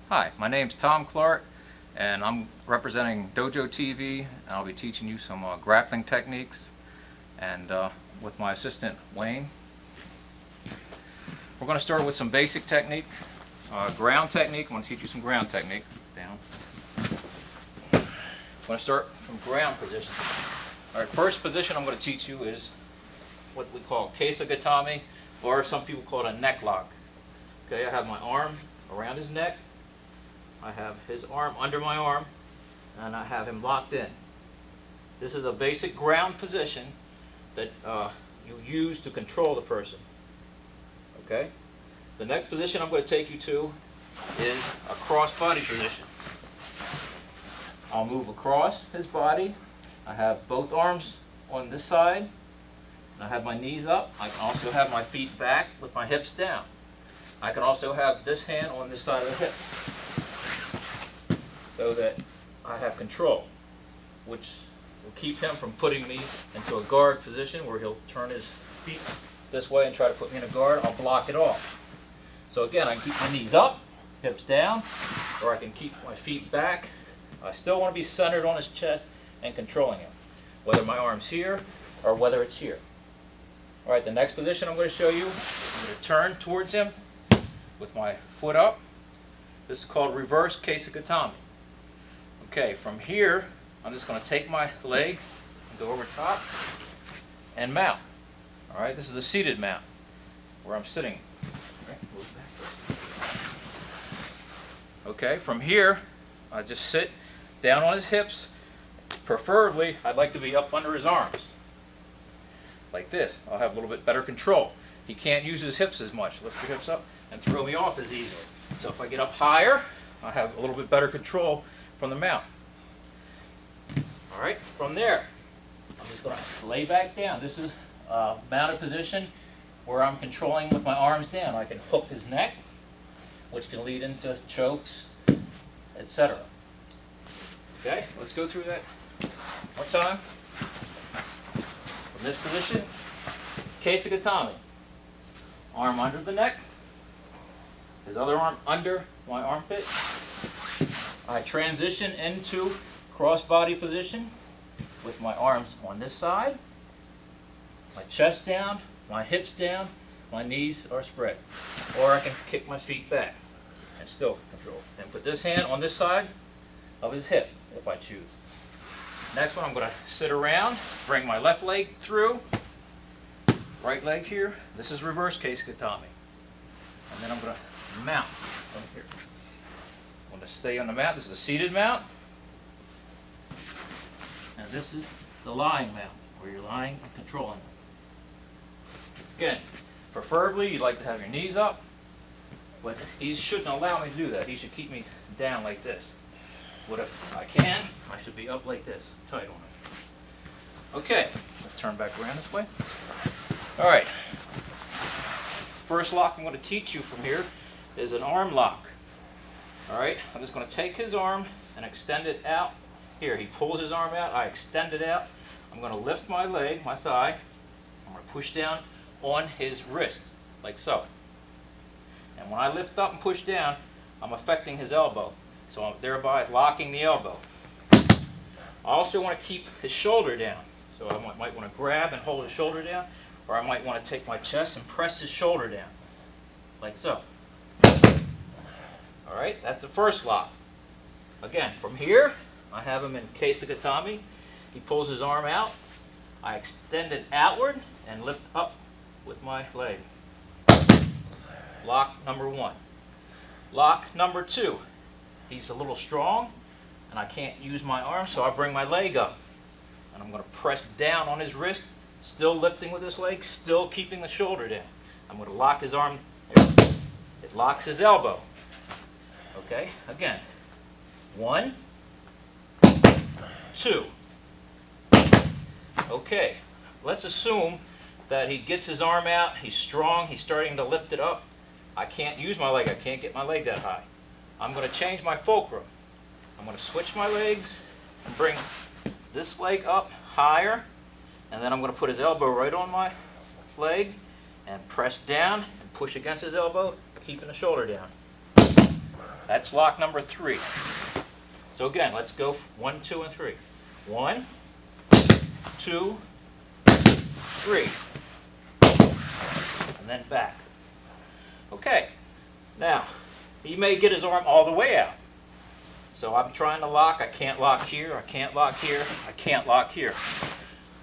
Hi, my name's Tom Clark, and I'm representing Dojo TV, and I'll be teaching you some grappling techniques, and with my assistant Wayne. We're going to start with some basic technique, ground technique. I'm going to teach you some ground technique. Down. I'm going to start from ground position. All right, first position I'm going to teach you is what we call keisagatame, or some people call it a neck lock. Okay, I have my arm around his neck. I have his arm under my arm, and I have him locked in. This is a basic ground position that you use to control the person. Okay? The next position I'm going to take you to is a cross-body position. I'll move across his body. I have both arms on this side, and I have my knees up. I can also have my feet back with my hips down. I can also have this hand on this side of the hip, so that I have control, which will keep him from putting me into a guard position where he'll turn his feet this way and try to put me in a guard. I'll block it off. So again, I can keep my knees up, hips down, or I can keep my feet back. I still want to be centered on his chest and controlling him, whether my arm's here or whether it's here. All right, the next position I'm going to show you, I'm going to turn towards him with my foot up. This is called reverse keisagatame. Okay, from here, I'm just going to take my leg and go over top and mount. All right, this is a seated mount where I'm sitting. Okay, from here, I just sit down on his hips. Preferably, I'd like to be up under his arms, like this. I'll have a little bit better control. He can't use his hips as much. Lift your hips up and throw me off as easily. So if I get up higher, I have a little bit better control from the mount. All right, from there, I'm just going to lay back down. This is a mounted position where I'm controlling with my arms down. I can hook his neck, which can lead into chokes, etc. Okay, let's go through that one more time. From this position, keisagatame. Arm under the neck, his other arm under my armpit. I transition into cross-body position with my arms on this side, my chest down, my hips down, my knees are spread. Or I can kick my feet back and still control. And put this hand on this side of his hip if I choose. Next one, I'm going to sit around, bring my left leg through, right leg here. This is reverse keisagatame. And then I'm going to mount from here. I'm going to stay on the mount. This is a seated mount. And this is the lying mount, where you're lying and controlling them. Again, preferably you'd like to have your knees up, but he shouldn't allow me to do that. He should keep me down like this. What if I can, I should be up like this, tight on it. Okay, let's turn back around this way. All right. First lock I'm going to teach you from here is an arm lock. All right, I'm just going to take his arm and extend it out. Here, he pulls his arm out, I extend it out. I'm going to lift my leg, my thigh. I'm going to push down on his wrist, like so. And when I lift up and push down, I'm affecting his elbow. So I'm thereby locking the elbow. I also want to keep his shoulder down. So I might want to grab and hold his shoulder down, or I might want to take my chest and press his shoulder down, like so. All right, that's the first lock. Again, from here, I have him in keisagatame. He pulls his arm out. I extend it outward and lift up with my leg. Lock number one. Lock number two. He's a little strong, and I can't use my arm, so I bring my leg up. And I'm going to press down on his wrist, still lifting with this leg, still keeping the shoulder down. I'm going to lock his arm here. It locks his elbow. Okay, again. 1, 2. Okay, let's assume that he gets his arm out, he's strong, he's starting to lift it up. I can't use my leg, I can't get my leg that high. I'm going to change my fulcrum. I'm going to switch my legs and bring this leg up higher, and then I'm going to put his elbow right on my leg and press down and push against his elbow, keeping the shoulder down. That's lock number 3. So again, let's go 1, 2, and 3. 1, 2, 3. And then back. Okay. Now, he may get his arm all the way out. So I'm trying to lock. I can't lock here. I can't lock here. I can't lock here.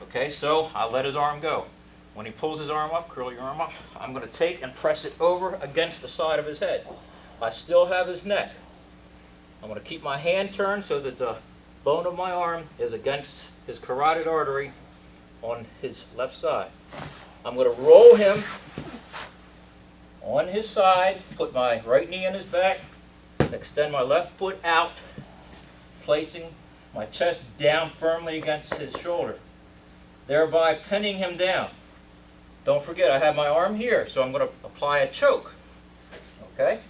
Okay, so I'll let his arm go. When he pulls his arm up, curl your arm up, I'm going to take and press it over against the side of his head. I still have his neck. I'm going to keep my hand turned so that the bone of my arm is against his carotid artery on his left side. I'm going to roll him on his side, put my right knee on his back, extend my left foot out, placing my chest down firmly against his shoulder, thereby pinning him down. Don't forget, I have my arm here, so I'm going to apply a choke. Okay?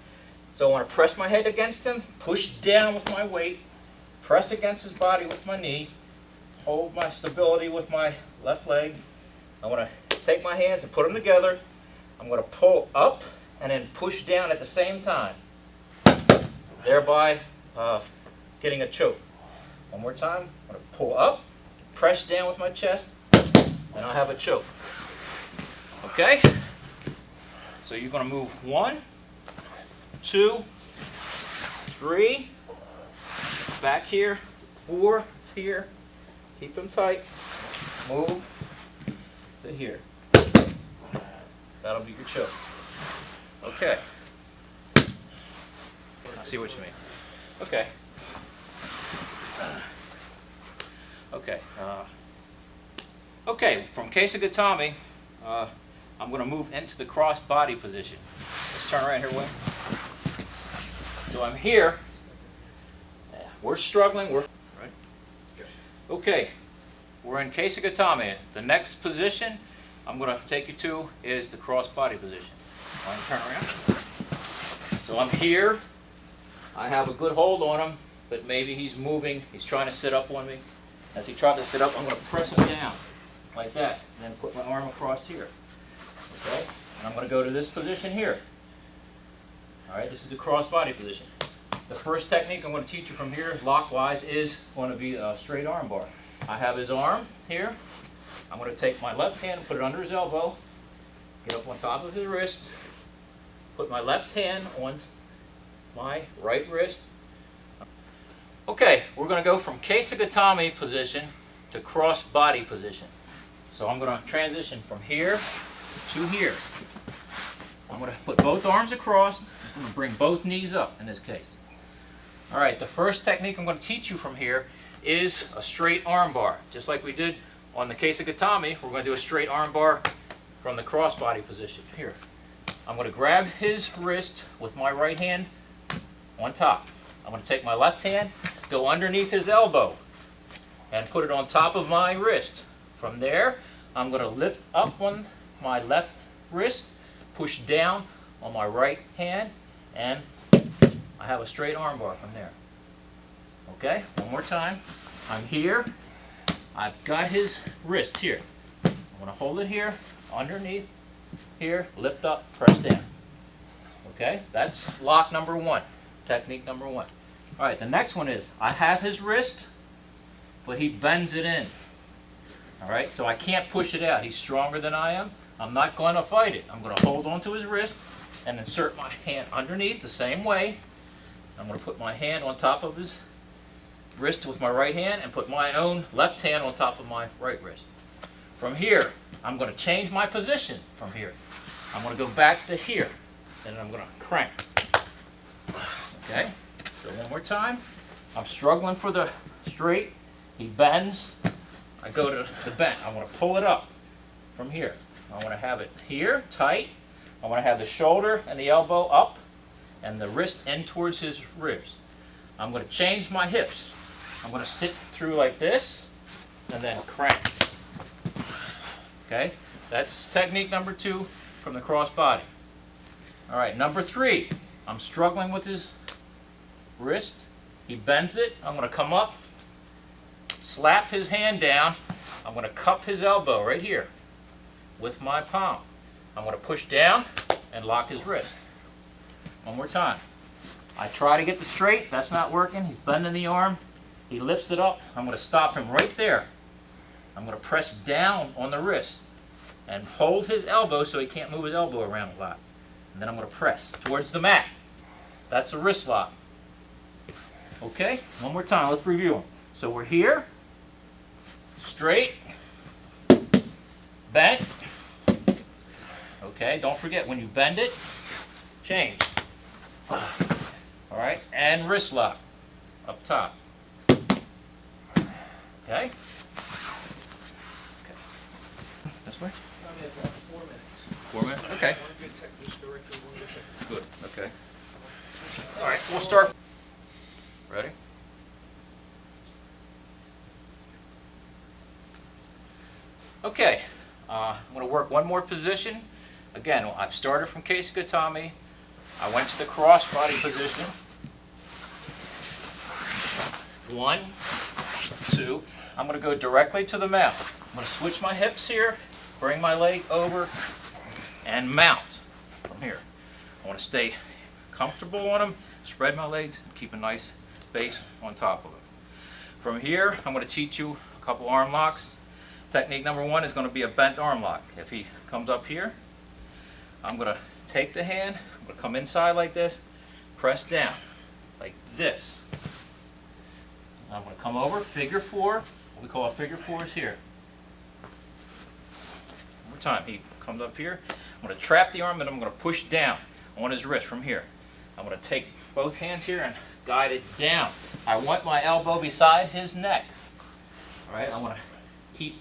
So I want to press my head against him, push down with my weight, press against his body with my knee, hold my stability with my left leg. I want to take my hands and put them together. I'm going to pull up and then push down at the same time, thereby getting a choke. One more time. I'm going to pull up, press down with my chest, and I'll have a choke. Okay? So you're going to move 1, 2, 3, back here, 4 here, keep them tight, move to here. That'll be your choke. Okay. I see what you mean. Okay. Okay. Okay, from Keisagatame, I'm going to move into the cross body position. Let's turn around here, Will. So I'm here. We're struggling. We're right. Okay. We're in Keisagatame. The next position I'm going to take you to is the cross body position. I'm going to turn around. So I'm here. I have a good hold on him, but maybe he's moving. He's trying to sit up on me. As he tries to sit up, I'm going to press him down like that, and then put my arm across here. Okay? And I'm going to go to this position here. All right, this is the cross body position. The first technique I'm going to teach you from here, lock-wise, is going to be a straight arm bar. I have his arm here. I'm going to take my left hand and put it under his elbow, get up on top of his wrist, put my left hand on my right wrist. Okay, we're going to go from Keisagatame position to cross body position. So I'm going to transition from here to here. I'm going to put both arms across. I'm going to bring both knees up in this case. All right, the first technique I'm going to teach you from here is a straight arm bar. Just like we did on the Keisagatame, we're going to do a straight arm bar from the cross body position. Here, I'm going to grab his wrist with my right hand on top. I'm going to take my left hand, go underneath his elbow, and put it on top of my wrist. From there, I'm going to lift up on my left wrist, push down on my right hand, and I have a straight arm bar from there. Okay, one more time. I'm here. I've got his wrist here. I'm going to hold it here, underneath, here, lift up, press down. Okay, that's lock number 1, technique number 1. All right, the next one is I have his wrist, but he bends it in. All right, so I can't push it out. He's stronger than I am. I'm not going to fight it. I'm going to hold onto his wrist and insert my hand underneath the same way. I'm going to put my hand on top of his wrist with my right hand and put my own left hand on top of my right wrist. From here, I'm going to change my position from here. I'm going to go back to here, and then I'm going to crank. Okay, so one more time. I'm struggling for the straight. He bends. I go to the bend. I want to pull it up from here. I want to have it here, tight. I want to have the shoulder and the elbow up and the wrist in towards his ribs. I'm going to change my hips. I'm going to sit through like this and then crank. Okay, that's technique number 2 from the cross body. All right, number 3. I'm struggling with his wrist. He bends it. I'm going to come up, slap his hand down. I'm going to cup his elbow right here with my palm. I'm going to push down and lock his wrist. One more time. I try to get the straight, that's not working. He's bending the arm. He lifts it up. I'm going to stop him right there. I'm going to press down on the wrist and hold his elbow so he can't move his elbow around a lot. And then I'm going to press towards the mat. That's a wrist lock. Okay, one more time, let's review them. So we're here, straight, bent. Okay, don't forget when you bend it, change. All right, and wrist lock up top. Okay. This way? 4 minutes. 4 minutes? Okay. One good technique directly, one good technique. Good, okay. All right, we'll start. Ready? Okay, I'm going to work one more position. Again, I've started from Keisugatami. I went to the crossbody position. 1, 2. I'm going to go directly to the mount. I'm going to switch my hips here, bring my leg over, and mount from here. I want to stay comfortable on them, spread my legs, and keep a nice base on top of it. From here, I'm going to teach you a couple arm locks. Technique number 1 is going to be a bent arm lock. If he comes up here, I'm going to take the hand, I'm going to come inside like this, press down like this. I'm going to come over, figure 4. What we call a figure 4 is here. One more time. He comes up here. I'm going to trap the arm and I'm going to push down on his wrist from here. I'm going to take both hands here and guide it down. I want my elbow beside his neck. All right, I want to keep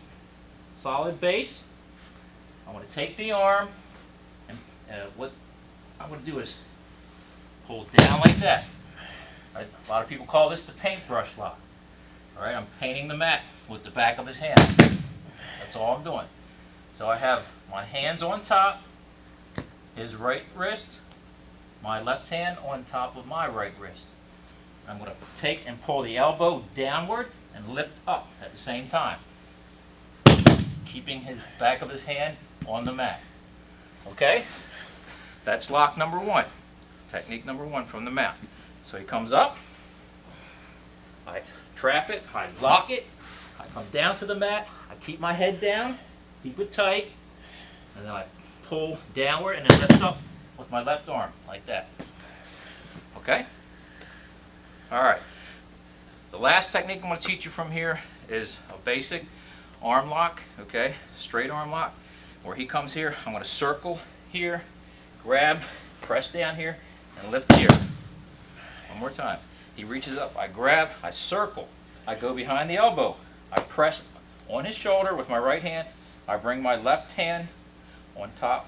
solid base. I want to take the arm and what I'm going to do is pull down like that. Right? A lot of people call this the paintbrush lock. All right, I'm painting the mat with the back of his hand. That's all I'm doing. So I have my hands on top, his right wrist, my left hand on top of my right wrist. I'm going to take and pull the elbow downward and lift up at the same time, keeping his back of his hand on the mat. Okay? That's lock number 1. Technique number 1 from the mount. So he comes up, I trap it, I lock it, I come down to the mat, I keep my head down, keep it tight, and then I pull downward and then lift up with my left arm, like that. Okay? Alright. The last technique I'm going to teach you from here is a basic arm lock, okay? Straight arm lock. Where he comes here, I'm going to circle here, grab, press down here, and lift here. One more time. He reaches up, I grab, I circle, I go behind the elbow, I press on his shoulder with my right hand, I bring my left hand on top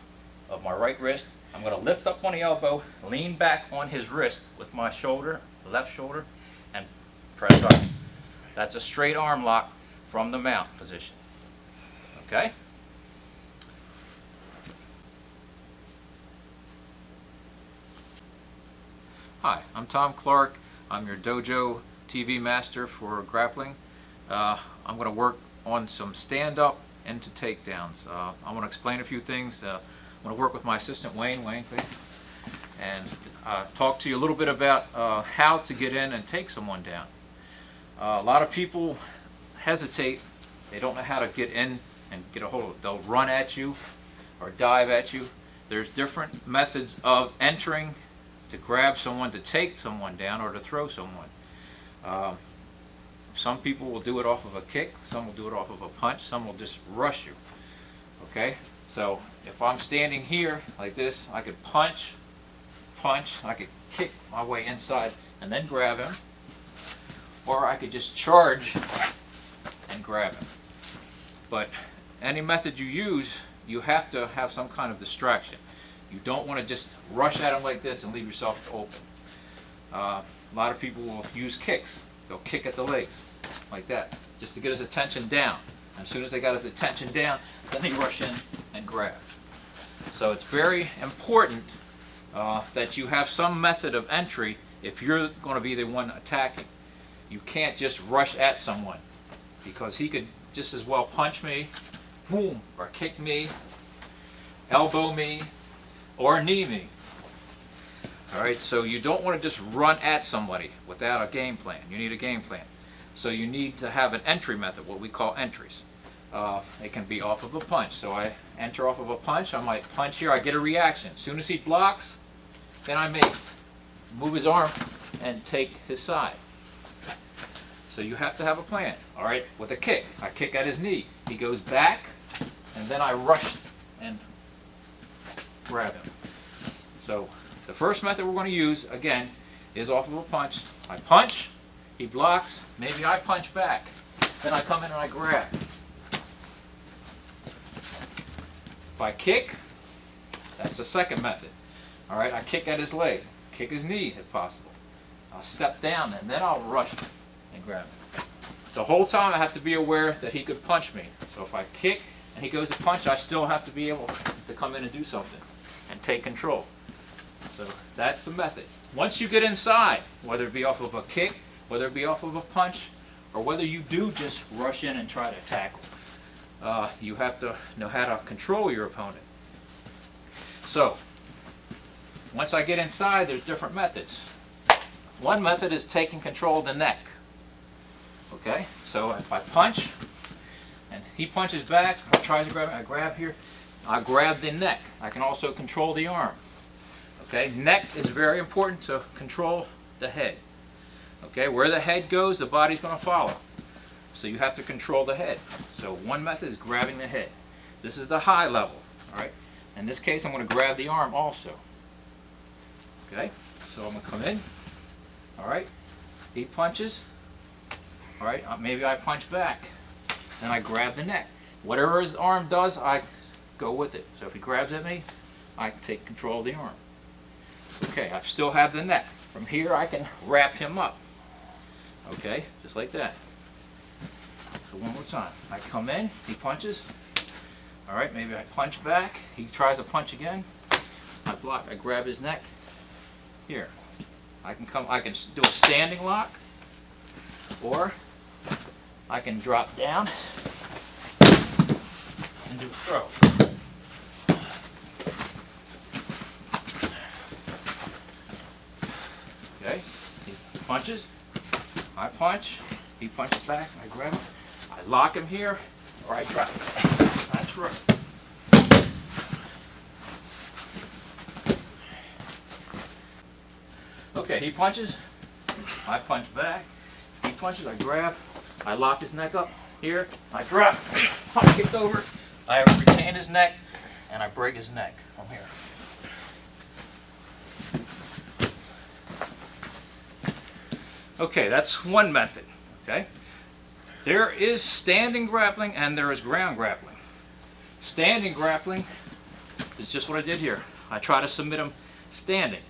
of my right wrist, I'm going to lift up on the elbow, lean back on his wrist with my shoulder, left shoulder, and press up. That's a straight arm lock from the mount position. Okay? Hi, I'm Tom Clark. I'm your dojo TV master for grappling. I'm going to work on some stand-up into takedowns. I want to explain a few things. I'm going to work with my assistant Wayne, please, and talk to you a little bit about how to get in and take someone down. A lot of people hesitate. They don't know how to get in and get a hold of it. They'll run at you or dive at you. There's different methods of entering to grab someone, to take someone down, or to throw someone. Some people will do it off of a kick, some will do it off of a punch, some will just rush you. Okay? So if I'm standing here like this, I could punch, I could kick my way inside and then grab him, or I could just charge and grab him. But any method you use, you have to have some kind of distraction. You don't want to just rush at him like this and leave yourself open. A lot of people will use kicks. They'll kick at the legs like that just to get his attention down. And as soon as they got his attention down, then they rush in and grab. So it's very important that you have some method of entry if you're going to be the one attacking. You can't just rush at someone, because he could just as well punch me, boom, or kick me, elbow me, or knee me. All right, so you don't want to just run at somebody without a game plan. You need a game plan. So you need to have an entry method, what we call entries. It can be off of a punch. So I enter off of a punch. I might punch here. I get a reaction. As soon as he blocks, then I may move his arm and take his side. So you have to have a plan. All right, with a kick. I kick at his knee. He goes back, and then I rush and grab him. So the first method we're going to use, again, is off of a punch. I punch, he blocks, maybe I punch back. Then I come in and I grab. If I kick, that's the second method. All right, I kick at his leg, kick his knee if possible. I'll step down and then I'll rush and grab him. The whole time I have to be aware that he could punch me. So if I kick and he goes to punch, I still have to be able to come in and do something and take control. So that's the method. Once you get inside, whether it be off of a kick, whether it be off of a punch, or whether you do just rush in and try to tackle, you have to know how to control your opponent. So once I get inside, there's different methods. One method is taking control of the neck. Okay, so if I punch and he punches back or tries to grab me, I grab here, I grab the neck. I can also control the arm. Okay, neck is very important to control the head. Okay, where the head goes, the body's going to follow. So you have to control the head. So one method is grabbing the head. This is the high level. All right. In this case, I'm going to grab the arm also. Okay, so I'm going to come in. All right, he punches. All right, maybe I punch back. Then I grab the neck. Whatever his arm does, I go with it. So if he grabs at me, I take control of the arm. Okay, I still have the neck. From here, I can wrap him up. Okay, just like that. So one more time. I come in, he punches. All right, maybe I punch back. He tries to punch again. I block. I grab his neck. Here, I can do a standing lock, or I can drop down and do a throw. Okay, he punches, I punch, he punches back, I grab him, I lock him here, or I drop him. That's right. Okay, he punches, I punch back, he punches, I grab, I lock his neck up here, I drop, I kick over, I retain his neck, and I break his neck from here. Okay, that's one method. Okay, there is standing grappling and there is ground grappling. Standing grappling is just what I did here. I try to submit him standing.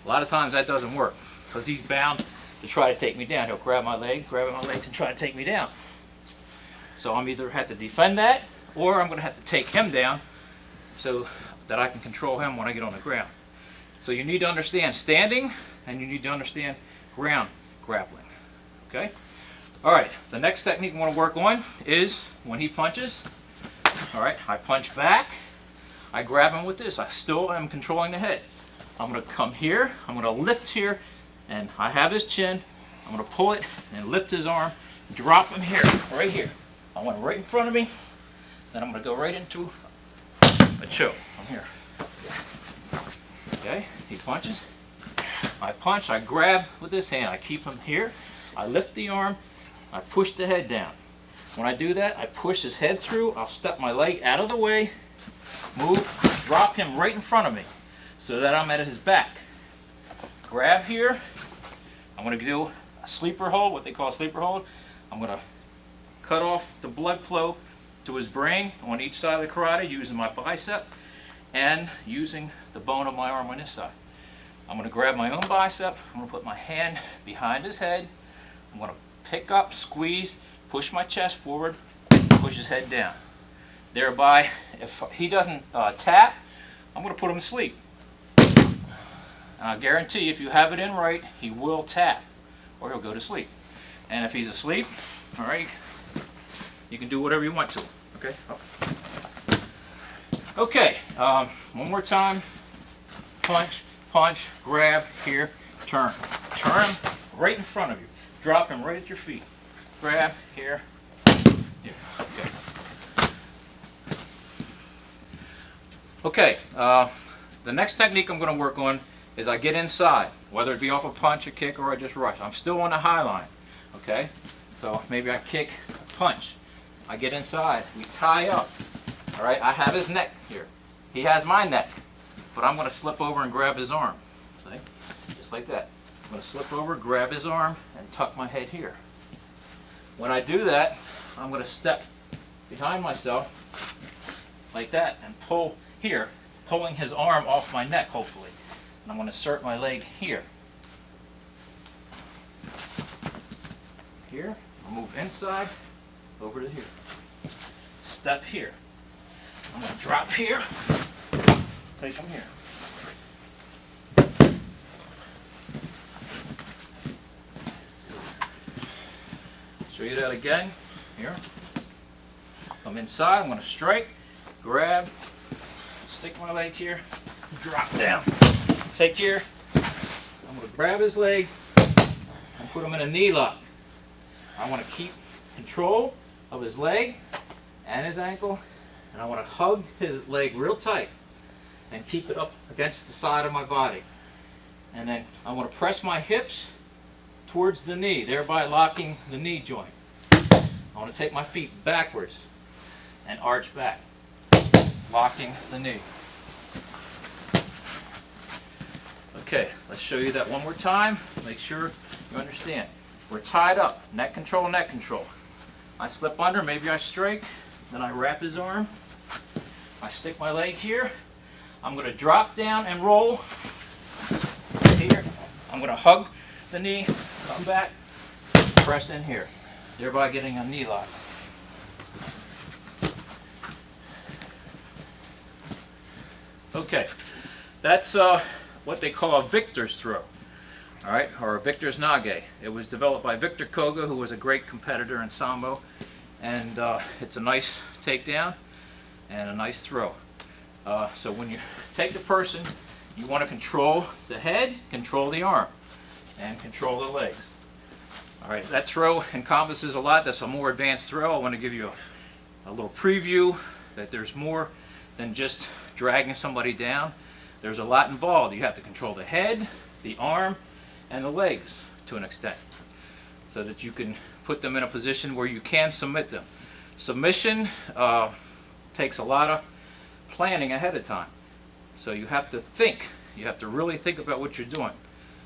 A lot of times that doesn't work because he's bound to try to take me down. He'll grab my legs and try to take me down. So I'm either have to defend that or I'm going to have to take him down so that I can control him when I get on the ground. So you need to understand standing and you need to understand ground grappling. Okay? Alright, the next technique I want to work on is when he punches. Alright, I punch back. I grab him with this. I still am controlling the head. I'm going to come here. I'm going to lift here. And I have his chin. I'm going to pull it and lift his arm. Drop him here. Right here. I want him right in front of me. Then I'm going to go right into a choke. I'm here. Okay, he punches. I punch, I grab with this hand, I keep him here, I lift the arm, I push the head down. When I do that, I push his head through, I'll step my leg out of the way, move, drop him right in front of me so that I'm at his back. Grab here, I'm going to do a sleeper hold, what they call a sleeper hold. I'm going to cut off the blood flow to his brain on each side of the karate using my bicep and using the bone of my arm on this side. I'm going to grab my own bicep, I'm going to put my hand behind his head, I'm going to pick up, squeeze, push my chest forward, push his head down. Thereby, if he doesn't tap, I'm going to put him to sleep. And I guarantee if you have it in right, he will tap or he'll go to sleep. And if he's asleep, all right, you can do whatever you want to. Okay? Okay, one more time. Punch. punch, grab, here, turn. Turn him right in front of you. Drop him right at your feet. Grab, here, here. Okay. Okay, the next technique I'm going to work on is I get inside, whether it be off a punch, a kick, or I just rush. I'm still on the high line, okay? So maybe I kick, punch. I get inside, we tie up, all right? I have his neck here. He has my neck, but I'm going to slip over and grab his arm, see? Just like that. I'm going to slip over, grab his arm, and tuck my head here. When I do that, I'm going to step behind myself like that and pull here, pulling his arm off my neck, hopefully. And I'm going to insert my leg here. Here, I'll move inside, over to here. Step here. I'm going to drop here, take him here. Show you that again. Here. Come inside, I'm going to strike, grab, stick my leg here, drop down. Take here. I'm going to grab his leg and put him in a knee lock. I want to keep control of his leg and his ankle, and I want to hug his leg real tight and keep it up against the side of my body. And then I want to press my hips towards the knee, thereby locking the knee joint. I want to take my feet backwards and arch back, locking the knee. Okay, let's show you that one more time. Make sure you understand. We're tied up, neck control, neck control. I slip under, maybe I strike, then I wrap his arm. I stick my leg here. I'm going to drop down and roll here. I'm going to hug the knee, come back, press in here, thereby getting a knee lock. Okay, that's what they call a victor's throw, all right, or a victor's nage. It was developed by Victor Koga, who was a great competitor in Sambo, and it's a nice takedown and a nice throw. So when you take the person, you want to control the head, control the arm, and control the legs. All right, that throw encompasses a lot. That's a more advanced throw. I want to give you a little preview that there's more than just dragging somebody down. There's a lot involved. You have to control the head, the arm, and the legs to an extent, so that you can put them in a position where you can submit them. Submission takes a lot of planning ahead of time. So you have to think. You have to really think about what you're doing.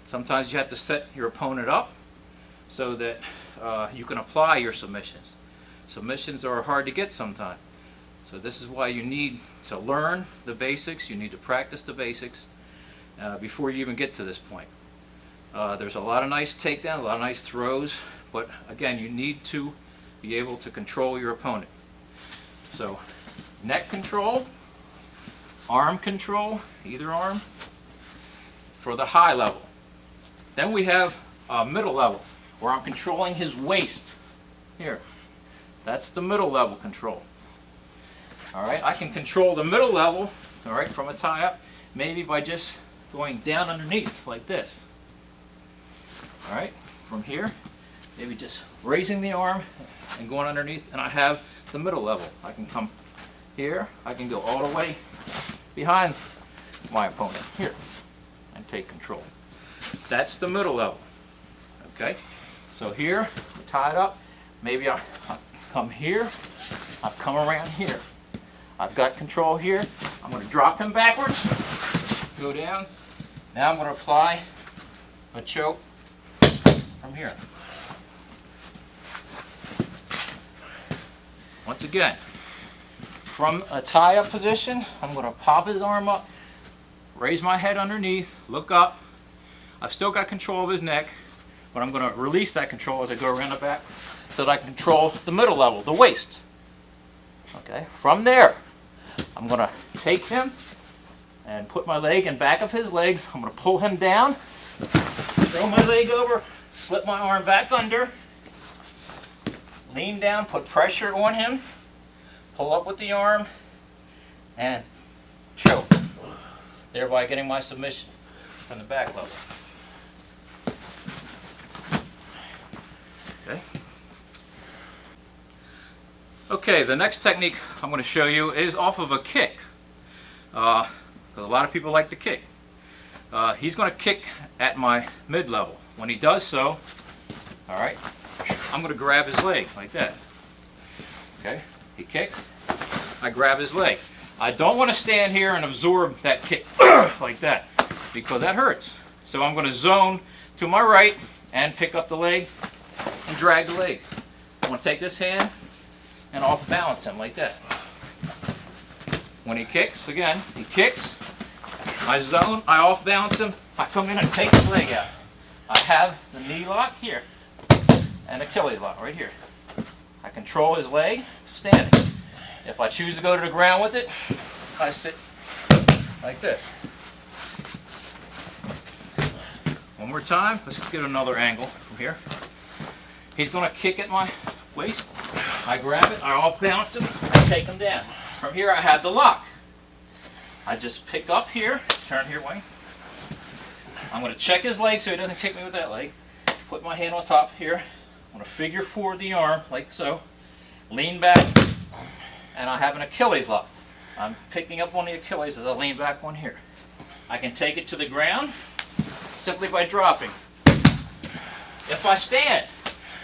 Sometimes you have to set your opponent up so that you can apply your submissions. Submissions are hard to get sometimes. So this is why you need to learn the basics. You need to practice the basics before you even get to this point. There's a lot of nice takedowns, a lot of nice throws, but again, you need to be able to control your opponent. So neck control, arm control, either arm, for the high level. Then we have middle level, where I'm controlling his waist. Here, that's the middle level control. All right, I can control the middle level, all right, from a tie-up, maybe by just going down underneath like this. All right, from here, maybe just raising the arm and going underneath, and I have the middle level. I can come here, I can go all the way behind my opponent here and take control. That's the middle level. Okay, so here, we're tied up. Maybe I come here, I come around here. I've got control here. I'm going to drop him backwards, go down. Now I'm going to apply a choke from here. Once again, from a tie-up position, I'm going to pop his arm up, raise my head underneath, look up. I've still got control of his neck, but I'm going to release that control as I go around the back so that I can control the middle level, the waist. Okay, from there, I'm going to take him and put my leg in back of his legs. I'm going to pull him down, throw my leg over, slip my arm back under, lean down, put pressure on him, pull up with the arm, and choke, thereby getting my submission. from the back level. Okay. Okay, the next technique I'm going to show you is off of a kick. Because a lot of people like to kick. He's going to kick at my mid-level. When he does so, alright, I'm going to grab his leg like that. Okay, he kicks, I grab his leg. I don't want to stand here and absorb that kick like that, because that hurts. So I'm going to zone to my right and pick up the leg and drag the leg. I'm going to take this hand and off balance him like that. When he kicks, again, he kicks, I zone, I off balance him, I come in and take his leg out. I have the knee lock here and Achilles lock right here. I control his leg standing. If I choose to go to the ground with it, I sit like this. One more time, let's get another angle from here. He's going to kick at my waist. I grab it, I off balance him, I take him down. From here I have the lock. I just pick up here, turn here, Wayne. I'm going to check his leg so he doesn't kick me with that leg. Put my hand on top here. I'm going to figure forward the arm like so. Lean back, and I have an Achilles lock. I'm picking up on the Achilles as I lean back on here. I can take it to the ground simply by dropping. If I stand,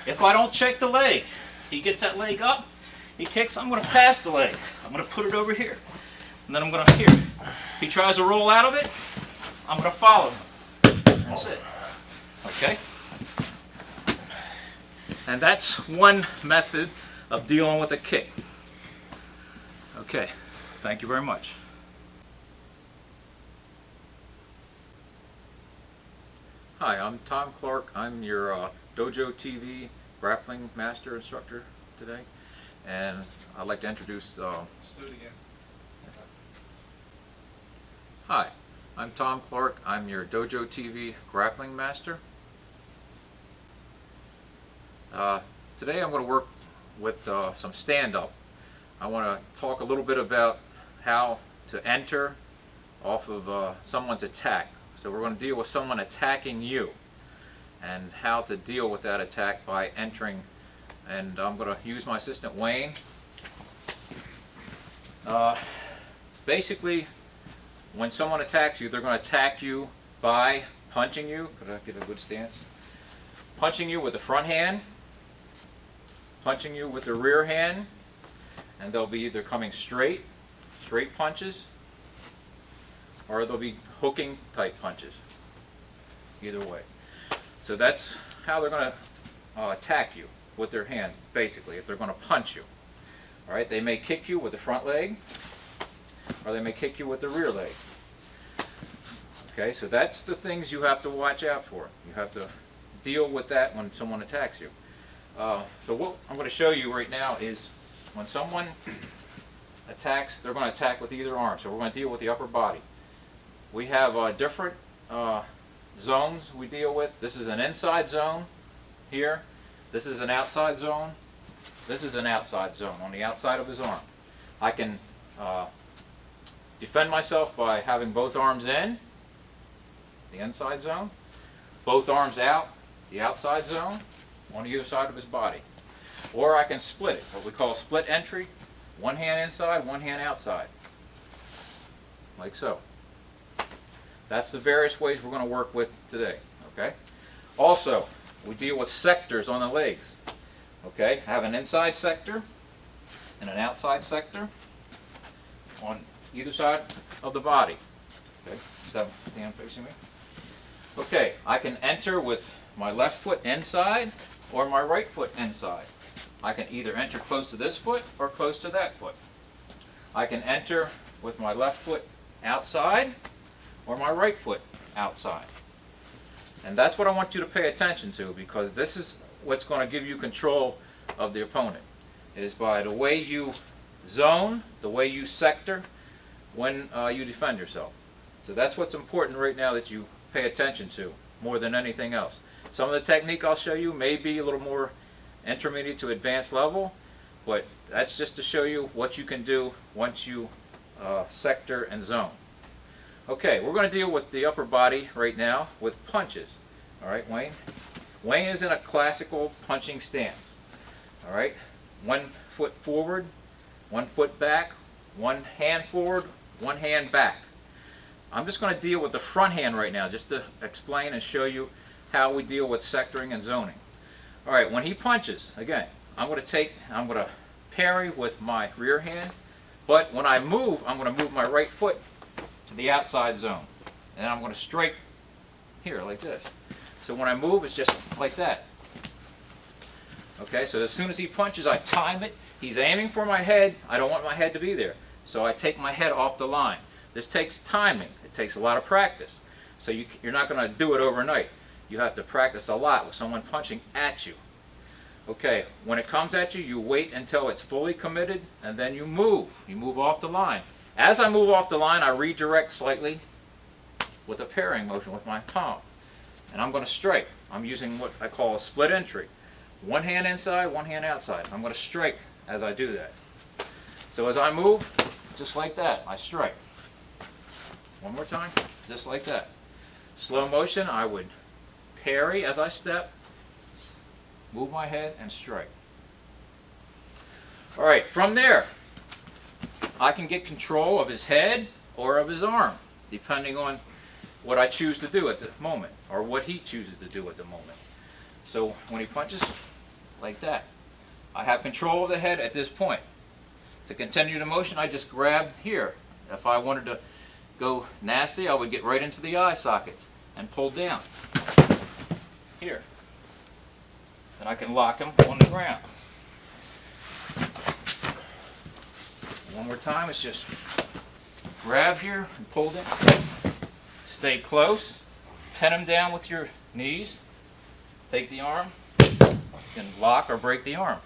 if I don't check the leg, he gets that leg up, he kicks, I'm going to pass the leg. I'm going to put it over here. And then I'm going to here. If he tries to roll out of it, I'm going to follow him. That's it. Okay? And that's one method of dealing with a kick. Okay. Thank you very much. Hi, I'm Tom Clark. I'm your Dojo TV grappling master instructor today. And I'd like to introduce... Let's do it again. Hi, I'm Tom Clark. I'm your Dojo TV grappling master. Today I'm going to work with some stand-up. I want to talk a little bit about how to enter off of someone's attack. So we're going to deal with someone attacking you and how to deal with that attack by entering. And I'm going to use my assistant Wayne. Basically, when someone attacks you, they're going to attack you by punching you. Could I get a good stance? Punching you with the front hand, punching you with the rear hand, and they'll be either coming straight punches, or they'll be hooking type punches. Either way. So that's how they're going to attack you, with their hand, basically, if they're going to punch you. Alright, they may kick you with the front leg, or they may kick you with the rear leg. Okay, so that's the things you have to watch out for. You have to deal with that when someone attacks you. So what I'm going to show you right now is when someone attacks, they're going to attack with either arm. So we're going to deal with the upper body. We have different zones we deal with. This is an inside zone here. This is an outside zone. This is an outside zone on the outside of his arm. I can defend myself by having both arms in, the inside zone, both arms out, the outside zone, on either side of his body. Or I can split it, what we call split entry, one hand inside, one hand outside, like so. That's the various ways we're going to work with today. Okay. Also, we deal with sectors on the legs. Okay, I have an inside sector and an outside sector on either side of the body. Okay, so hand facing me. Okay, I can enter with my left foot inside or my right foot inside. I can either enter close to this foot or close to that foot. I can enter with my left foot outside or my right foot outside. And that's what I want you to pay attention to, because this is what's going to give you control of the opponent, is by the way you zone, the way you sector when you defend yourself. So that's what's important right now that you pay attention to more than anything else. Some of the technique I'll show you may be a little more intermediate to advanced level, but that's just to show you what you can do once you sector and zone. Okay, we're going to deal with the upper body right now with punches. All right, Wayne? Wayne is in a classical punching stance. All right, 1 foot forward, 1 foot back, 1 hand forward, 1 hand back. I'm just going to deal with the front hand right now just to explain and show you how we deal with sectoring and zoning. All right, when he punches, again, I'm going to parry with my rear hand, but when I move, I'm going to move my right foot to the outside zone. And I'm going to strike here like this. So when I move, it's just like that. Okay, so as soon as he punches, I time it. He's aiming for my head. I don't want my head to be there. So I take my head off the line. This takes timing. It takes a lot of practice. So you're not going to do it overnight. You have to practice a lot with someone punching at you. Okay, when it comes at you, you wait until it's fully committed, and then you move. You move off the line. As I move off the line, I redirect slightly with a parrying motion with my palm. And I'm going to strike. I'm using what I call a split entry. 1 hand inside, 1 hand outside. I'm going to strike as I do that. So as I move, just like that, I strike. One more time, just like that. Slow motion, I would parry as I step, move my head, and strike. All right, from there, I can get control of his head or of his arm, depending on what I choose to do at the moment, or what he chooses to do at the moment. So when he punches, like that, I have control of the head at this point. To continue the motion, I just grab here. If I wanted to go nasty, I would get right into the eye sockets and pull down here. And I can lock him on the ground. One more time, it's just grab here and pull down. Stay close, pin him down with your knees, take the arm, and lock or break the arm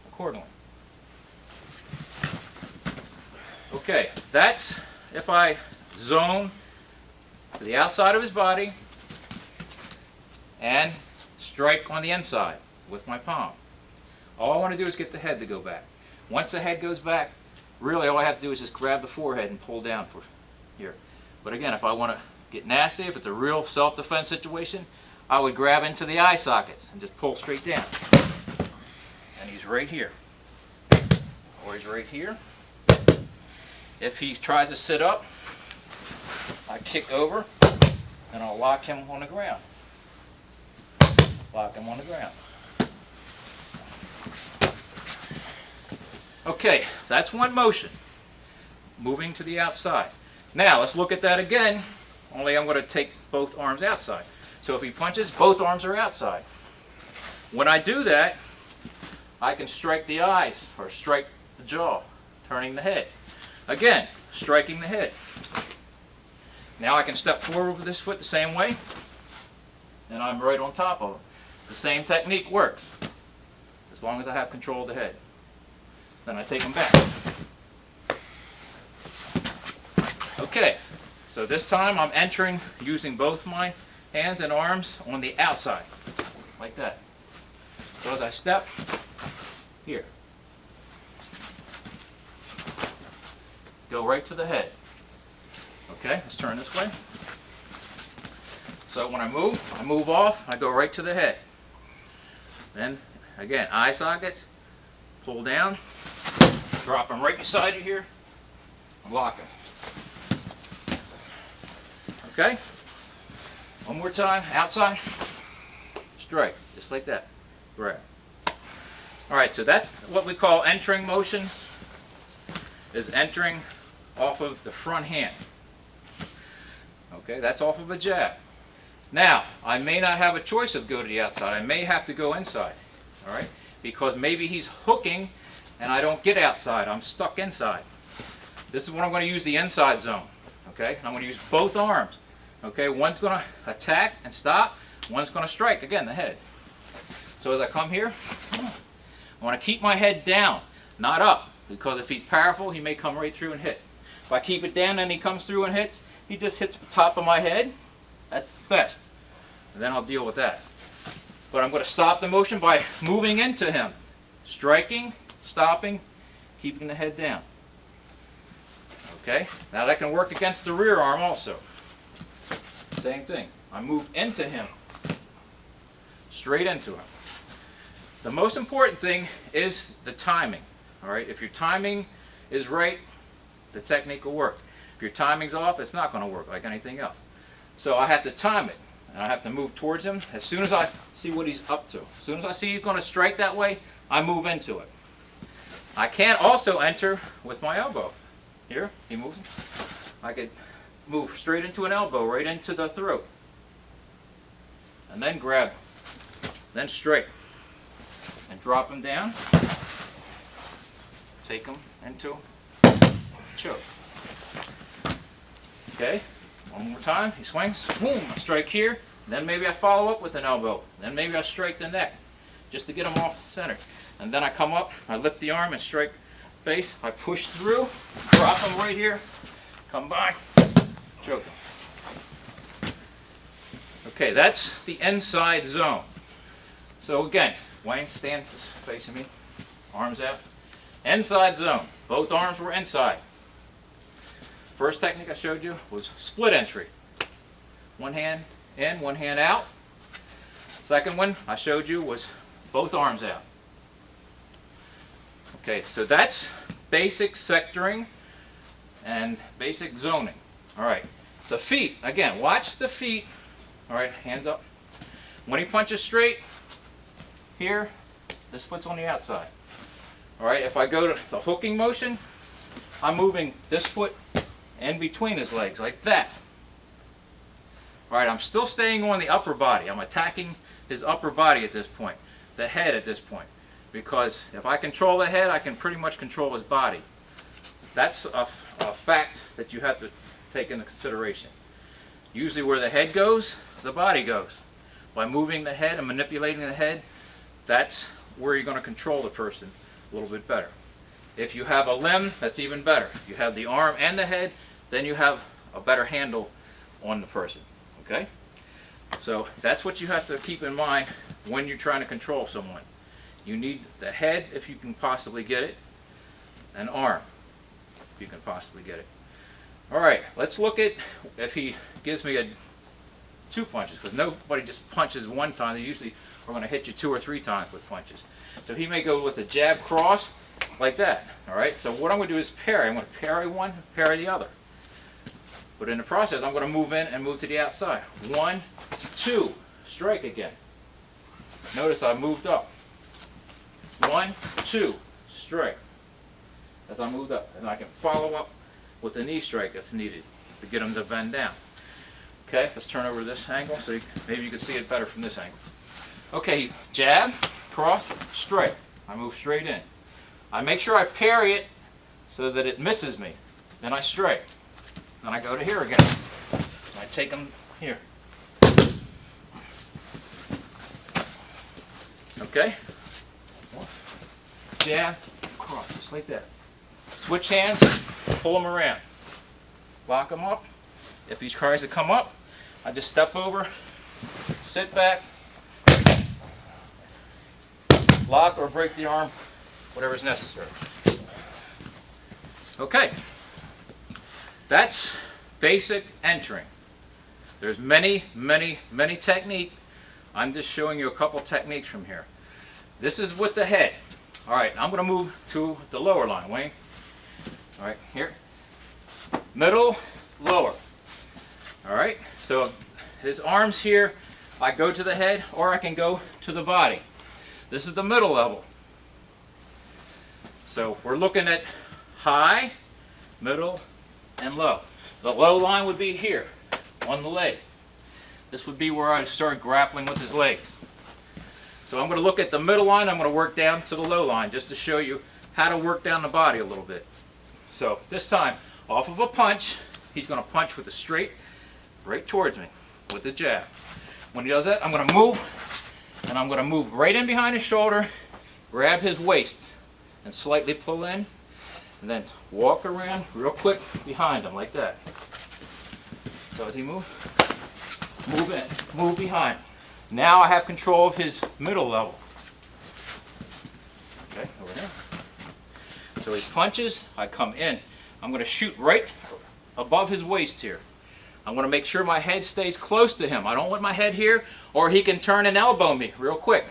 accordingly. Okay, that's if I zone to the outside of his body and strike on the inside with my palm. All I want to do is get the head to go back. Once the head goes back, really all I have to do is just grab the forehead and pull down for here. But again, if I want to get nasty, if it's a real self-defense situation, I would grab into the eye sockets and just pull straight down. And he's right here. Or he's right here. If he tries to sit up, I kick over and I'll lock him on the ground. Lock him on the ground. Okay, that's one motion. Moving to the outside. Now let's look at that again, only I'm going to take both arms outside. So if he punches, both arms are outside. When I do that, I can strike the eyes or strike the jaw, turning the head. Again, striking the head. Now I can step forward with this foot the same way, and I'm right on top of him. The same technique works, as long as I have control of the head. Then I take him back. Okay, so this time I'm entering using both my hands and arms on the outside, like that. So as I step, here. Go right to the head. Okay, let's turn this way. So when I move off, I go right to the head. Then, again, eye sockets, pull down, drop him right beside you here, lock him. Okay? One more time, outside, strike, just like that, grab. Alright, so that's what we call entering motion, is entering off of the front hand. Okay, that's off of a jab. Now, I may not have a choice of go to the outside. I may have to go inside, all right? Because maybe he's hooking and I don't get outside. I'm stuck inside. This is when I'm going to use the inside zone, okay? I'm going to use both arms, okay? One's going to attack and stop. One's going to strike, again, the head. So as I come here, I want to keep my head down, not up, because if he's powerful, he may come right through and hit. If I keep it down and he comes through and hits, he just hits the top of my head. That's best. And then I'll deal with that. But I'm going to stop the motion by moving into him. Striking, stopping, keeping the head down. Okay? Now that can work against the rear arm also. Same thing. I move into him. Straight into him. The most important thing is the timing. Alright, if your timing is right, the technique will work. If your timing's off, it's not going to work like anything else. So I have to time it, and I have to move towards him as soon as I see what he's up to. As soon as I see he's going to strike that way, I move into it. I can also enter with my elbow. Here, he moves. I could move straight into an elbow, right into the throat. And then grab, then strike. And drop him down. Take him into choke. Okay, one more time. He swings. Boom! I strike here. Then maybe I follow up with an elbow. Then maybe I strike the neck, just to get him off center. And then I come up. I lift the arm and strike face. I push through. Drop him right here. Come by. Choke him. Okay, that's the inside zone. So again, Wayne, stand facing me. Arms out. Inside zone. Both arms were inside. First technique I showed you was split entry. One hand in, one hand out. Second one I showed you was both arms out. Okay, so that's basic sectoring and basic zoning. Alright, the feet, again, watch the feet. Alright, hands up. When he punches straight, here, this foot's on the outside. Alright, if I go to the hooking motion, I'm moving this foot in between his legs, like that. Alright, I'm still staying on the upper body. I'm attacking his upper body at this point, the head at this point. Because if I control the head, I can pretty much control his body. That's a fact that you have to take into consideration. Usually where the head goes, the body goes. By moving the head and manipulating the head, that's where you're going to control the person a little bit better. If you have a limb, that's even better. If you have the arm and the head, then you have a better handle on the person. Okay? So that's what you have to keep in mind when you're trying to control someone. You need the head if you can possibly get it, and arm if you can possibly get it. Alright, let's look at if he gives me two punches, because nobody just punches one time. They usually are going to hit you 2 or 3 times with punches. So he may go with a jab cross like that. Alright, so what I'm going to do is parry. I'm going to parry one, parry the other. But in the process, I'm going to move in and move to the outside. 1, 2, strike again. Notice I moved up. 1, 2, strike. As I moved up. And I can follow up with a knee strike if needed to get him to bend down. Okay, let's turn over this angle so maybe you can see it better from this angle. Okay, jab, cross, strike. I move straight in. I make sure I parry it so that it misses me. Then I strike. Then I go to here again. I take him here. Okay? Jab, cross, just like that. Switch hands, pull him around. Lock him up. If he tries to come up, I just step over, sit back, lock or break the arm, whatever is necessary. Okay, that's basic entering. There's many techniques. I'm just showing you a couple techniques from here. This is with the head. Alright, I'm going to move to the lower line, Wayne. Alright, here. Middle, lower. Alright, so his arms here, I go to the head or I can go to the body. This is the middle level. So we're looking at high, middle, and low. The low line would be here, on the leg. This would be where I start grappling with his legs. So I'm going to look at the middle line, I'm going to work down to the low line just to show you how to work down the body a little bit. So this time, off of a punch, he's going to punch with a straight right towards me with the jab. When he does that, I'm going to move, and I'm going to move right in behind his shoulder, grab his waist, and slightly pull in, and then walk around real quick behind him like that. So as he moves, move in, move behind. Now I have control of his middle level. Okay, over here. So he punches, I come in. I'm going to shoot right above his waist here. I want to make sure my head stays close to him. I don't want my head here, or he can turn and elbow me real quick.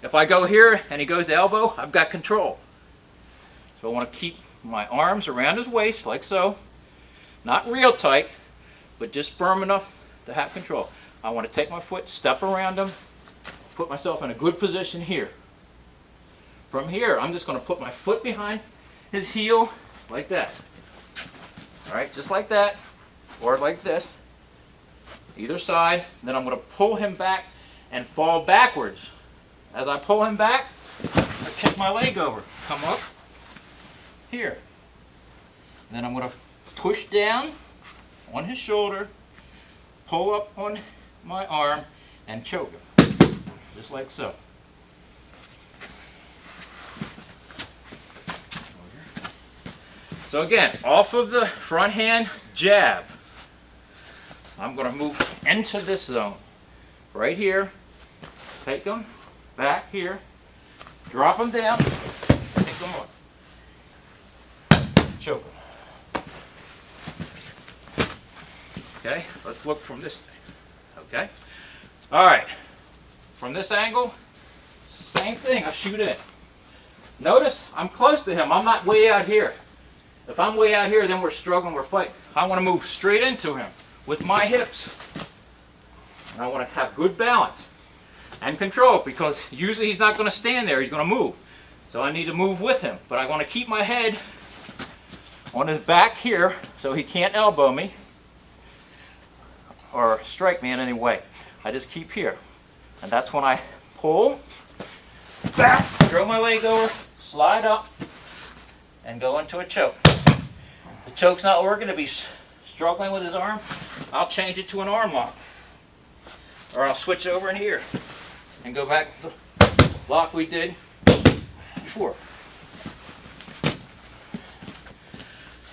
If I go here and he goes to elbow, I've got control. So I want to keep my arms around his waist like so. Not real tight, but just firm enough to have control. I want to take my foot, step around him, put myself in a good position here. From here, I'm just going to put my foot behind his heel like that. All right, just like that, or like this, either side. Then I'm going to pull him back and fall backwards. As I pull him back, I kick my leg over, come up here. Then I'm going to push down on his shoulder, pull up on my arm, and choke him, just like so. So again, off of the front hand jab, I'm going to move into this zone. Right here, take him back here, drop him down, take him on, choke him. Okay, let's look from this thing. Okay, all right, from this angle, same thing, I shoot in. Notice I'm close to him, I'm not way out here. If I'm way out here, then we're struggling, we're fighting. I want to move straight into him with my hips. And I want to have good balance and control, because usually he's not going to stand there, he's going to move. So I need to move with him. But I want to keep my head on his back here so he can't elbow me or strike me in any way. I just keep here. And that's when I pull, back, throw my leg over, slide up, and go into a choke. The choke's not working, if he's struggling with his arm, I'll change it to an arm lock. Or I'll switch over in here and go back to the lock we did before.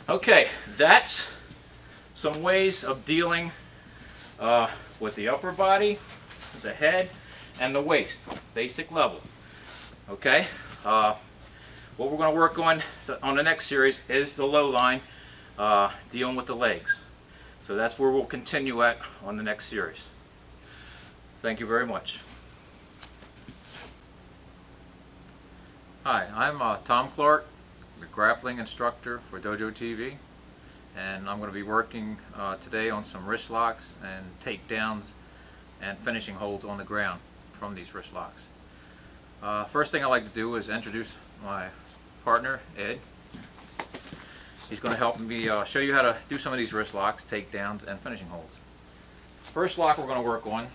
Okay, that's some ways of dealing with the upper body, the head, and the waist. Basic level. Okay? What we're going to work on the next series is the low line, dealing with the legs. So that's where we'll continue at on the next series. Thank you very much. Hi, I'm Tom Clark, the grappling instructor for Dojo TV, and I'm going to be working today on some wrist locks and takedowns and finishing holds on the ground from these wrist locks. First thing I'd like to do is introduce my partner, Ed. He's going to help me show you how to do some of these wrist locks, takedowns, and finishing holds. First lock we're going to work on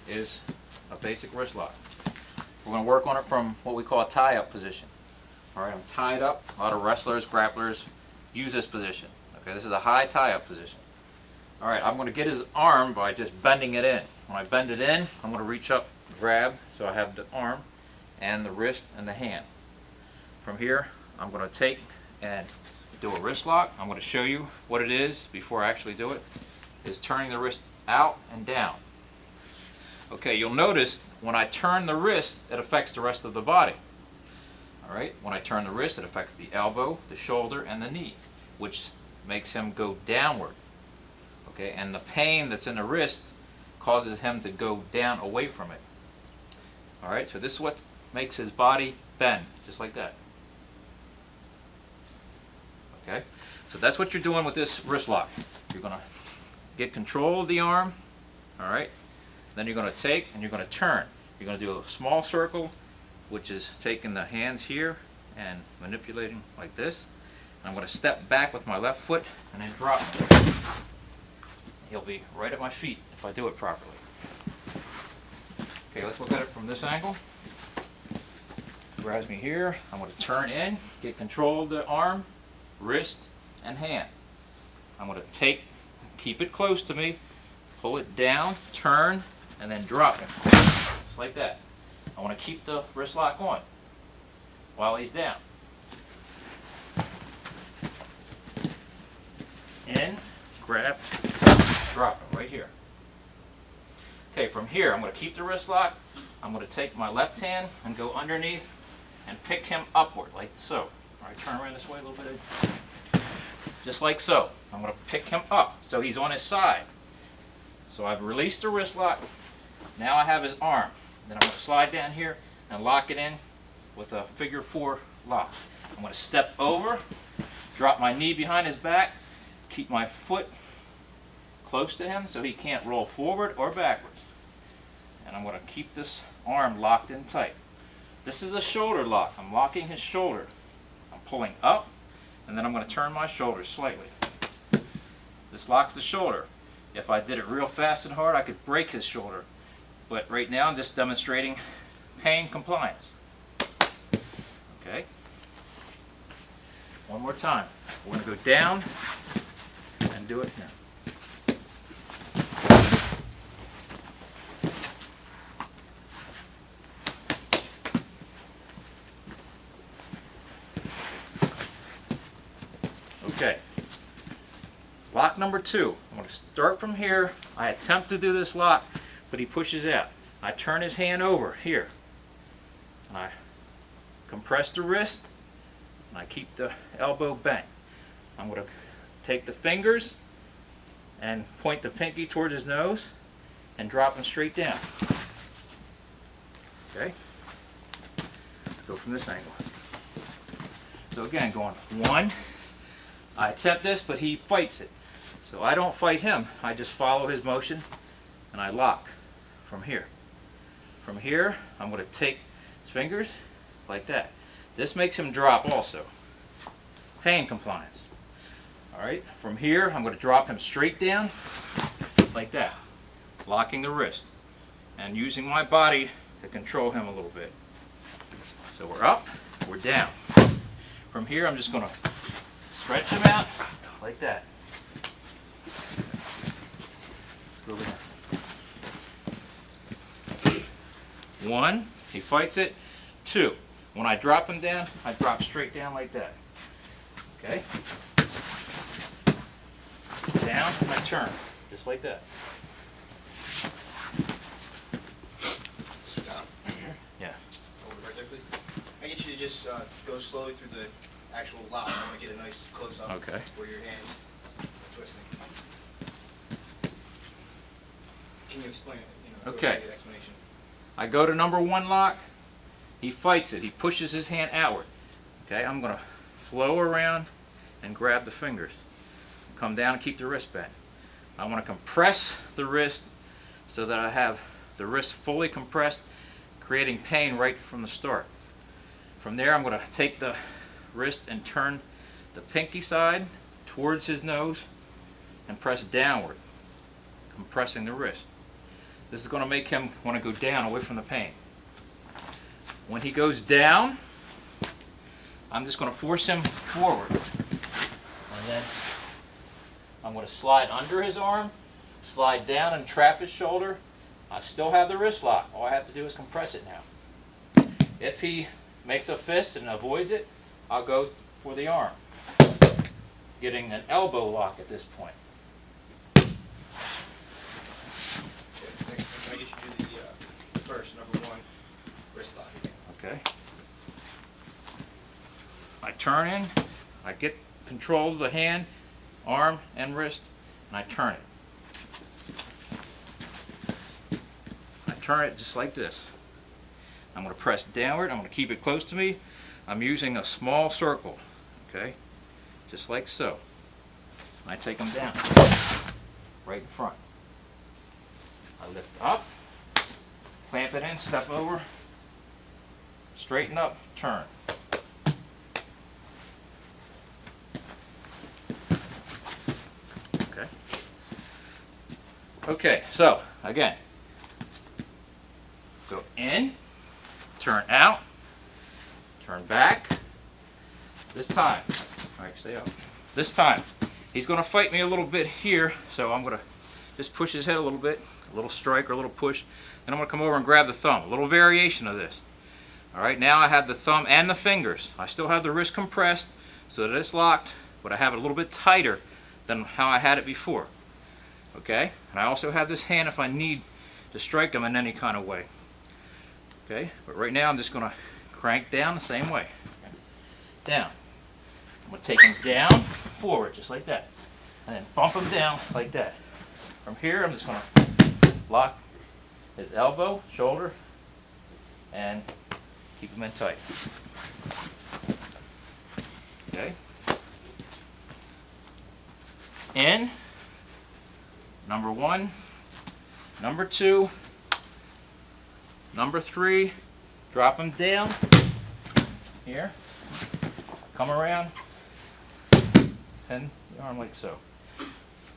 is a basic wrist lock. We're going to work on it from what we call a tie-up position. Alright, I'm tied up. A lot of wrestlers, grapplers use this position. Okay, this is a high tie-up position. Alright, I'm going to get his arm by just bending it in. When I bend it in, I'm going to reach up, grab, so I have the arm and the wrist and the hand. From here, I'm going to take and do a wrist lock. I'm going to show you what it is before I actually do it. Is turning the wrist out and down. Okay, you'll notice when I turn the wrist, it affects the rest of the body. Alright, when I turn the wrist, it affects the elbow, the shoulder, and the knee, which makes him go downward. Okay, and the pain that's in the wrist causes him to go down away from it. Alright, so this is what makes his body bend, just like that. Okay, so that's what you're doing with this wrist lock. You're going to get control of the arm, alright, then you're going to take and you're going to turn. You're going to do a small circle, which is taking the hands here and manipulating like this. And I'm going to step back with my left foot and then drop him. He'll be right at my feet if I do it properly. Okay, let's look at it from this angle. Grabs me here. I'm going to turn in, get control of the arm, wrist, and hand. I'm going to take, keep it close to me, pull it down, turn, and then drop him. Just like that. I want to keep the wrist lock on while he's down. In, grab, drop him right here. Okay, from here I'm going to keep the wrist lock. I'm going to take my left hand and go underneath and pick him upward like so. All right, turn around this way a little bit. Just like so. I'm going to pick him up so he's on his side. So I've released the wrist lock. Now I have his arm. Then I'm going to slide down here and lock it in with a figure 4 lock. I'm going to step over, drop my knee behind his back, keep my foot close to him so he can't roll forward or backwards. And I'm going to keep this arm locked in tight. This is a shoulder lock. I'm locking his shoulder. I'm pulling up, and then I'm going to turn my shoulder slightly. This locks the shoulder. If I did it real fast and hard, I could break his shoulder. But right now I'm just demonstrating pain compliance. Okay. One more time. We're going to go down and do it here. Okay. Lock number 2. I'm going to start from here. I attempt to do this lock, but he pushes out. I turn his hand over here, and I compress the wrist, and I keep the elbow bent. I'm going to take the fingers and point the pinky towards his nose and drop him straight down. Okay? Go from this angle. So again, going 1. I attempt this, but he fights it. So I don't fight him. I just follow his motion, and I lock from here. From here, I'm going to take his fingers like that. This makes him drop also. Pain compliance. Alright, from here, I'm going to drop him straight down like that, locking the wrist and using my body to control him a little bit. So we're up, we're down. From here, I'm just going to stretch him out like that. Over here. 1, he fights it. 2, when I drop him down, I drop straight down like that. Okay? Down, and I turn, just like that. Stop. Yeah. Hold it right there, please. I get you to just go slowly through the actual lock. I want to get a nice close-up Okay. where your hands are twisting. Can you explain it? Go Okay. ahead, the explanation. I go to number 1 lock. He fights it. He pushes his hand outward. Okay, I'm going to flow around and grab the fingers. Come down and keep the wrist bent. I want to compress the wrist so that I have the wrist fully compressed, creating pain right from the start. From there, I'm going to take the wrist and turn the pinky side towards his nose and press downward, compressing the wrist. This is going to make him want to go down away from the pain. When he goes down, I'm just going to force him forward. And then I'm going to slide under his arm, slide down and trap his shoulder. I still have the wrist lock. All I have to do is compress it now. If he makes a fist and avoids it, I'll go for the arm, getting an elbow lock at this point. Okay, next, can I get you to do the first, number 1, wrist lock again? Okay. I turn in, I get control of the hand, arm, and wrist, and I turn it. I turn it just like this. I'm going to press downward. I'm going to keep it close to me. I'm using a small circle, okay, just like so. I take them down, right in front. I lift up, clamp it in, step over, straighten up, turn. Okay. Okay, so again, go in, turn out, turn back. This time, all right, stay up. This time, he's going to fight me a little bit here, so I'm going to just push his head a little bit, a little strike or a little push. Then I'm going to come over and grab the thumb, a little variation of this. All right, now I have the thumb and the fingers. I still have the wrist compressed so that it's locked, but I have it a little bit tighter than how I had it before. Okay, and I also have this hand if I need to strike him in any kind of way. Okay, but right now I'm just going to crank down the same way. Okay. Down. I'm going to take him down, forward, just like that. And then bump him down like that. From here, I'm just going to lock his elbow, shoulder, and keep him in tight. Okay. In. Number 1. Number 2. Number 3. Drop him down. Here. Come around. And the arm like so.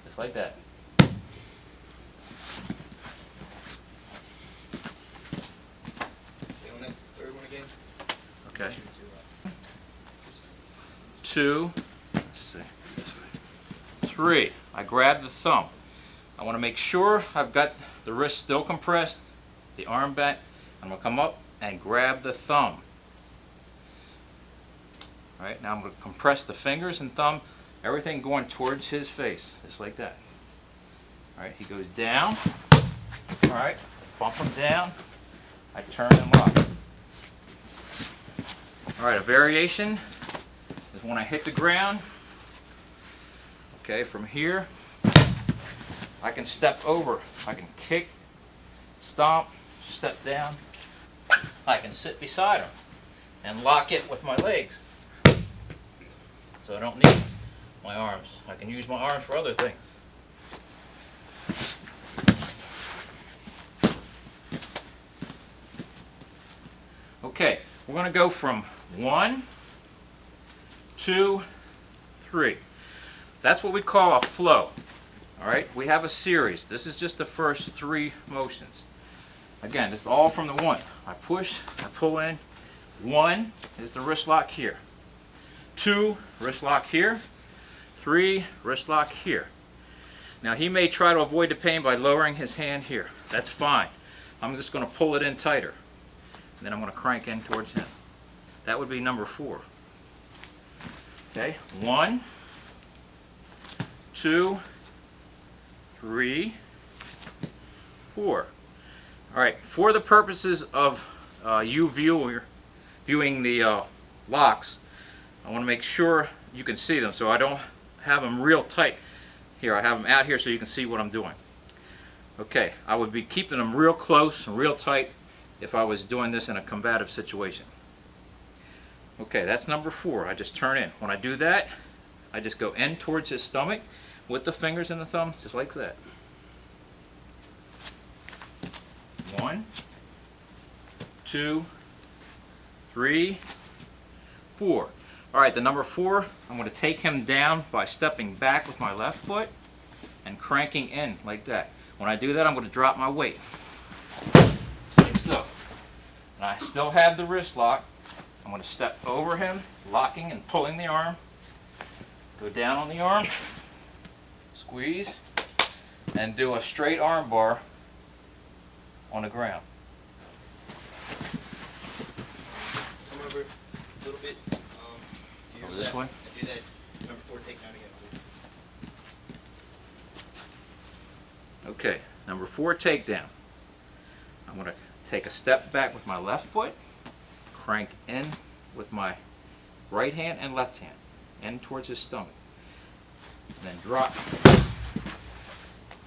Just like that. Okay, on that third one again. Okay. 2. Let's see. This way. 3. I grab the thumb. I want to make sure I've got the wrist still compressed, the arm back. I'm going to come up and grab the thumb. Alright, now I'm going to compress the fingers and thumb, everything going towards his face, just like that. Alright, he goes down. Alright, bump him down. I turn and lock. Alright, a variation is when I hit the ground. Okay, from here, I can step over. I can kick, stomp, step down. I can sit beside him and lock it with my legs. So I don't need my arms. I can use my arms for other things. Okay, we're going to go from 1, 2, 3. That's what we call a flow. Alright, we have a series. This is just the first 3 motions. Again, this is all from the 1. I push, I pull in. 1 is the wrist lock here. 2, wrist lock here. 3, wrist lock here. Now he may try to avoid the pain by lowering his hand here. That's fine. I'm just going to pull it in tighter. And then I'm going to crank in towards him. That would be number 4. Okay, 1, 2, 3, 4. Alright, for the purposes of you viewing the locks, I want to make sure you can see them, so I don't have them real tight. Here, I have them out here so you can see what I'm doing. Okay, I would be keeping them real close and real tight if I was doing this in a combative situation. Okay, that's number 4. I just turn in. When I do that, I just go in towards his stomach with the fingers and the thumb, just like that. 1, 2, 3, 4. Alright, the number 4, I'm going to take him down by stepping back with my left foot and cranking in like that. When I do that, I'm going to drop my weight. Like so. And I still have the wrist lock. I'm going to step over him, locking and pulling the arm. Go down on the arm, squeeze, and do a straight arm bar on the ground. Come over a little bit. Over this way? Do that number 4 takedown again. Okay, number 4 takedown. I'm going to take a step back with my left foot, crank in with my right hand and left hand, in towards his stomach. And then drop.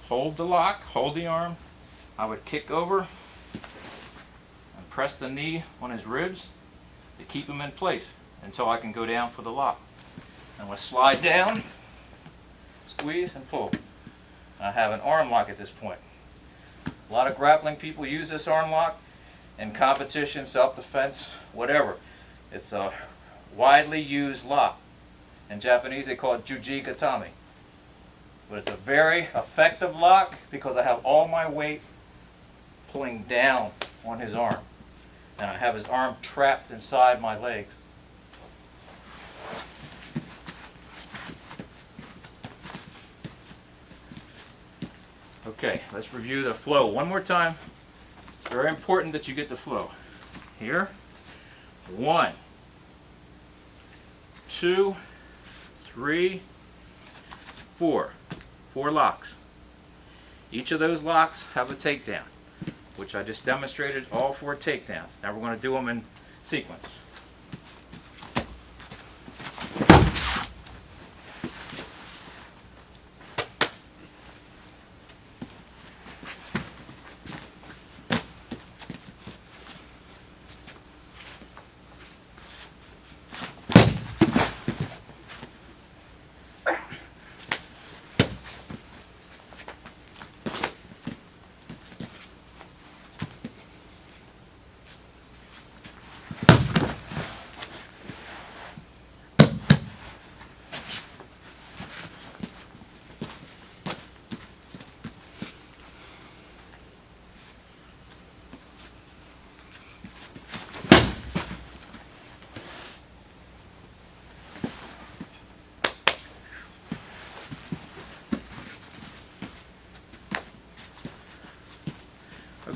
Hold the lock, hold the arm. I would kick over and press the knee on his ribs to keep him in place until I can go down for the lock. I'm going to slide down, squeeze, and pull. And I have an arm lock at this point. A lot of grappling people use this arm lock in competition, self-defense, whatever. It's a widely used lock. In Japanese they call it juji katami. But it's a very effective lock because I have all my weight pulling down on his arm. And I have his arm trapped inside my legs. Okay, let's review the flow one more time. It's very important that you get the flow. Here, 1, 2, 3, 4. 4 locks. Each of those locks have a takedown, which I just demonstrated all 4 takedowns. Now we're going to do them in sequence.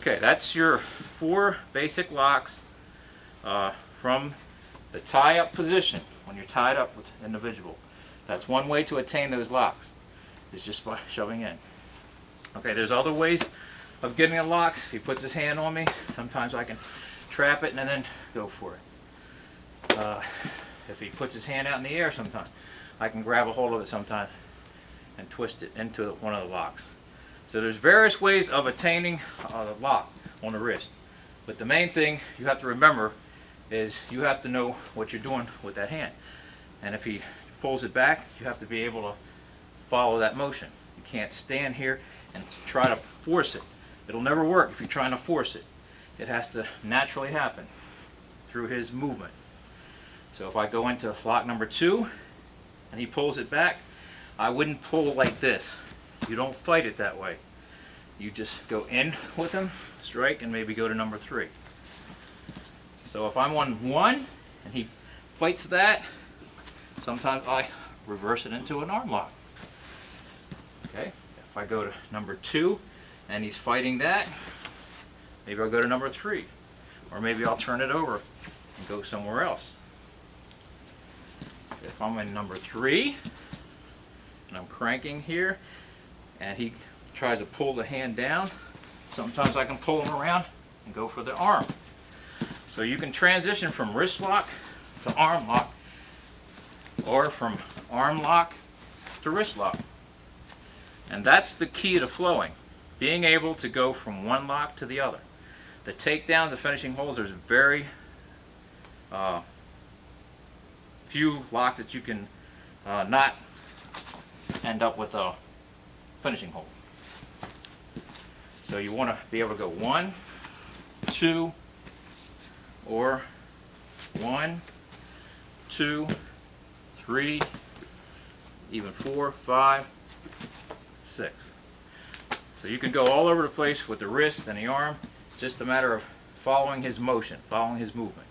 Okay, that's your 4 basic locks from the tie-up position when you're tied up with an individual. That's one way to attain those locks, is just by shoving in. Okay, there's other ways of getting the locks. If he puts his hand on me, sometimes I can trap it and then go for it. If he puts his hand out in the air sometimes, I can grab a hold of it sometimes and twist it into one of the locks. So there's various ways of attaining the lock on the wrist. But the main thing you have to remember is you have to know what you're doing with that hand. And if he pulls it back, you have to be able to follow that motion. You can't stand here and try to force it. It'll never work if you're trying to force it. It has to naturally happen through his movement. So if I go into lock number 2 and he pulls it back, I wouldn't pull like this. You don't fight it that way. You just go in with him, strike, and maybe go to number 3. So if I'm on 1 and he fights that, sometimes I reverse it into an arm lock. Okay, if I go to number 2 and he's fighting that, maybe I'll go to number 3. Or maybe I'll turn it over and go somewhere else. If I'm in number 3 and I'm cranking here and he tries to pull the hand down, sometimes I can pull him around and go for the arm. So you can transition from wrist lock to arm lock, or from arm lock to wrist lock. And that's the key to flowing, being able to go from one lock to the other. The takedowns, the finishing holds, there's very few locks that you can not end up with a finishing hold. So you want to be able to go 1, 2, or 1, 2, 3, even 4, 5, 6. So you can go all over the place with the wrist and the arm. It's just a matter of following his motion, following his movement.